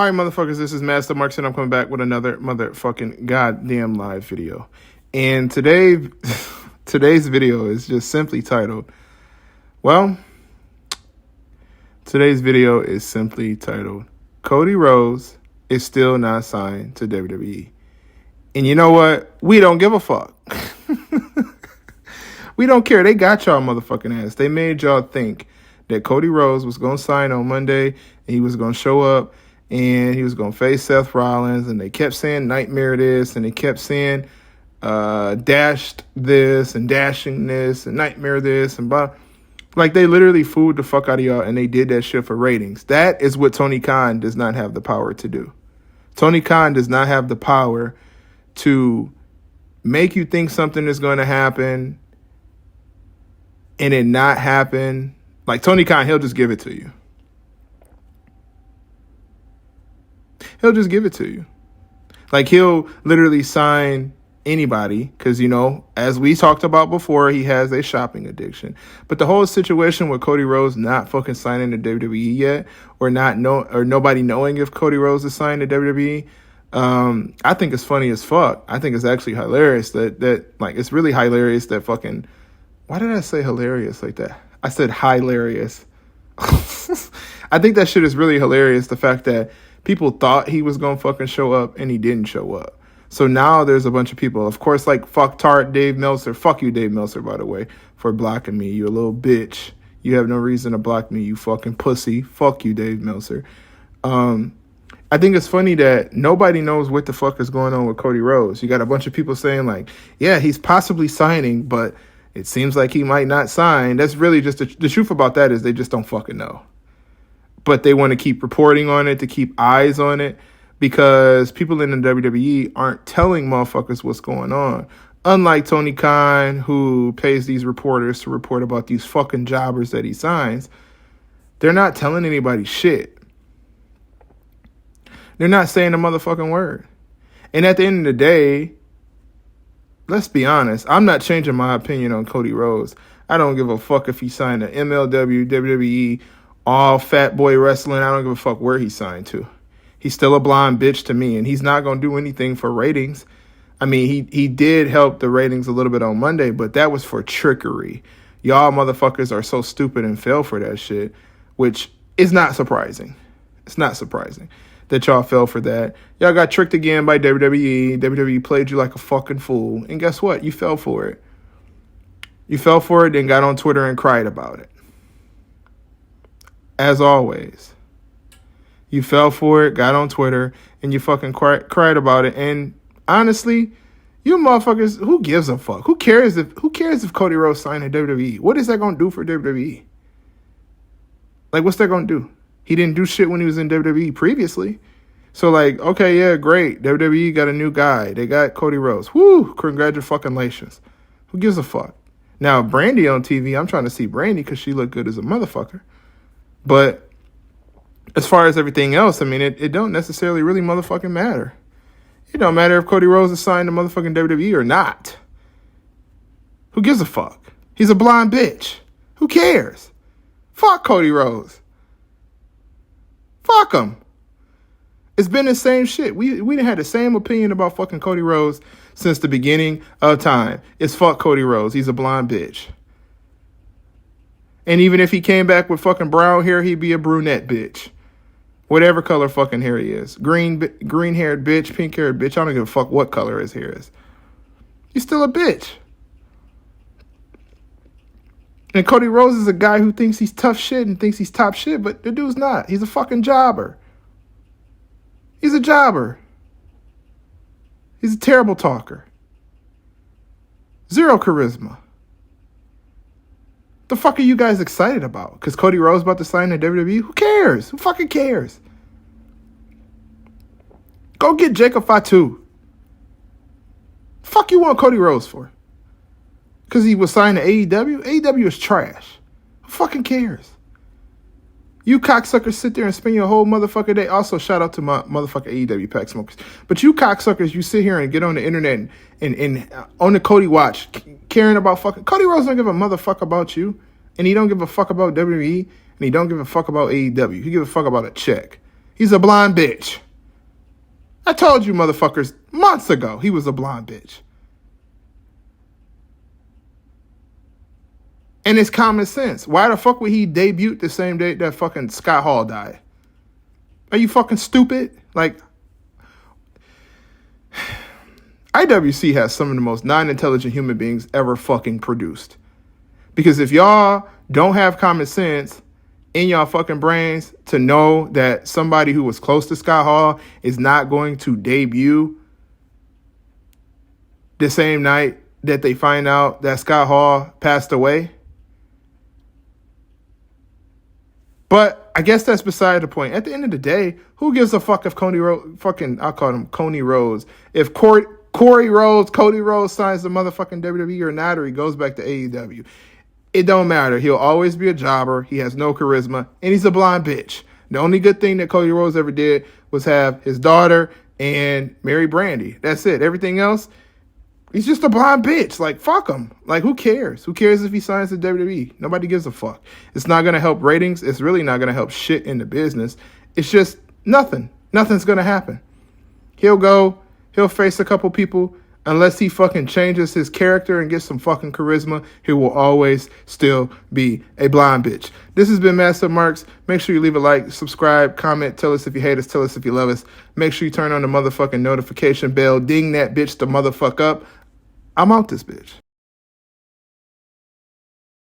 Alright, motherfuckers, this is Master Marks, and I'm coming back with another motherfucking goddamn live video. And today's video is just simply titled, Cody Rhodes is still not signed to WWE. And you know what? We don't give a fuck. We don't care. They got y'all motherfucking ass. They made y'all think that Cody Rhodes was going to sign on Monday, and he was going to show up, and he was going to face Seth Rollins, and they kept saying nightmare this, and they kept saying dashed this, and dashing this, and nightmare this, and blah. Like, they literally fooled the fuck out of y'all, and they did that shit for ratings. That is what Tony Khan does not have the power to do. Tony Khan does not have the power to make you think something is going to happen and it not happen. Like, Tony Khan, he'll just give it to you. He'll just give it to you. Like, he'll literally sign anybody because, you know, as we talked about before, he has a shopping addiction. But the whole situation with Cody Rhodes not fucking signing to WWE yet, or nobody knowing if Cody Rhodes is signed to WWE, I think it's funny as fuck. I think it's actually hilarious that like, it's really hilarious that fucking, why did I say hilarious like that? I said hilarious. I think that shit is really hilarious. The fact that people thought he was going to fucking show up and he didn't show up. So now there's a bunch of people, of course, like fucktard Dave Meltzer. Fuck you, Dave Meltzer, by the way, for blocking me. You a little bitch. You have no reason to block me, you fucking pussy. Fuck you, Dave Meltzer. I think it's funny that nobody knows what the fuck is going on with Cody Rhodes. You got a bunch of people saying like, yeah, he's possibly signing, but it seems like he might not sign. That's really just the truth about that is they just don't fucking know. But they want to keep reporting on it, to keep eyes on it, because people in the WWE aren't telling motherfuckers what's going on. Unlike Tony Khan, who pays these reporters to report about these fucking jobbers that he signs, they're not telling anybody shit. They're not saying a motherfucking word. And at the end of the day, let's be honest, I'm not changing my opinion on Cody Rhodes. I don't give a fuck if he signed to MLW, WWE, all fat boy wrestling. I don't give a fuck where he signed to. He's still a blonde bitch to me, and he's not going to do anything for ratings. I mean, he did help the ratings a little bit on Monday, but that was for trickery. Y'all motherfuckers are so stupid and fell for that shit, which is not surprising. It's not surprising that y'all fell for that. Y'all got tricked again by WWE. WWE played you like a fucking fool. And guess what? You fell for it. You fell for it, then got on Twitter and cried about it. As always. You fell for it, got on Twitter, and you fucking cried about it. And honestly, you motherfuckers, who gives a fuck? Who cares if Cody Rhodes signed to WWE? What is that going to do for WWE? Like, what's that going to do? He didn't do shit when he was in WWE previously. So, like, okay, yeah, great. WWE got a new guy. They got Cody Rhodes. Woo, congratulations. Who gives a fuck? Now, Brandy on TV, I'm trying to see Brandy because she looked good as a motherfucker. But as far as everything else, I mean, it don't necessarily really motherfucking matter. It don't matter if Cody Rhodes is signed to motherfucking WWE or not. Who gives a fuck? He's a blonde bitch. Who cares? Fuck Cody Rhodes. Fuck him. It's been the same shit. We done had the same opinion about fucking Cody Rhodes since the beginning of time. It's fuck Cody Rhodes. He's a blonde bitch. And even if he came back with fucking brown hair, he'd be a brunette bitch. Whatever color fucking hair he is. Green-haired bitch, pink-haired bitch. I don't give a fuck what color his hair is. He's still a bitch. And Cody Rhodes is a guy who thinks he's tough shit and thinks he's top shit, but the dude's not. He's a fucking jobber. He's a jobber. He's a terrible talker. Zero charisma. The fuck are you guys excited about? Because Cody Rhodes about to sign to WWE? Who cares? Who fucking cares? Go get Jacob Fatu. Fuck you want Cody Rhodes for? Because he was signed to AEW? AEW is trash. Who fucking cares? You cocksuckers sit there and spend your whole motherfucking day. Also, shout out to my motherfucking AEW pack smokers. But you cocksuckers, you sit here and get on the internet and on the Cody watch, caring about fucking... Cody Rhodes don't give a motherfucker about you. And he don't give a fuck about WWE. And he don't give a fuck about AEW. He give a fuck about a check. He's a blonde bitch. I told you motherfuckers months ago he was a blonde bitch. And it's common sense. Why the fuck would he debut the same day that fucking Scott Hall died? Are you fucking stupid? Like, IWC has some of the most non-intelligent human beings ever fucking produced. Because if y'all don't have common sense in y'all fucking brains to know that somebody who was close to Scott Hall is not going to debut the same night that they find out that Scott Hall passed away. But I guess that's beside the point. At the end of the day, who gives a fuck if Cody Rhodes, I'll call him Cody Rhodes. If Cody Rhodes signs the motherfucking WWE or not, or he goes back to AEW. It don't matter. He'll always be a jobber. He has no charisma, and he's a blonde bitch. The only good thing that Cody Rhodes ever did was have his daughter and marry Brandy. That's it. Everything else, he's just a blonde bitch. Like, fuck him. Like, who cares? Who cares if he signs to WWE? Nobody gives a fuck. It's not going to help ratings. It's really not going to help shit in the business. It's just nothing. Nothing's going to happen. He'll face a couple people. Unless he fucking changes his character and gets some fucking charisma, he will always still be a blonde bitch. This has been Massive Marks. Make sure you leave a like, subscribe, comment, tell us if you hate us, tell us if you love us. Make sure you turn on the motherfucking notification bell. Ding that bitch the motherfuck up. I'm out this bitch.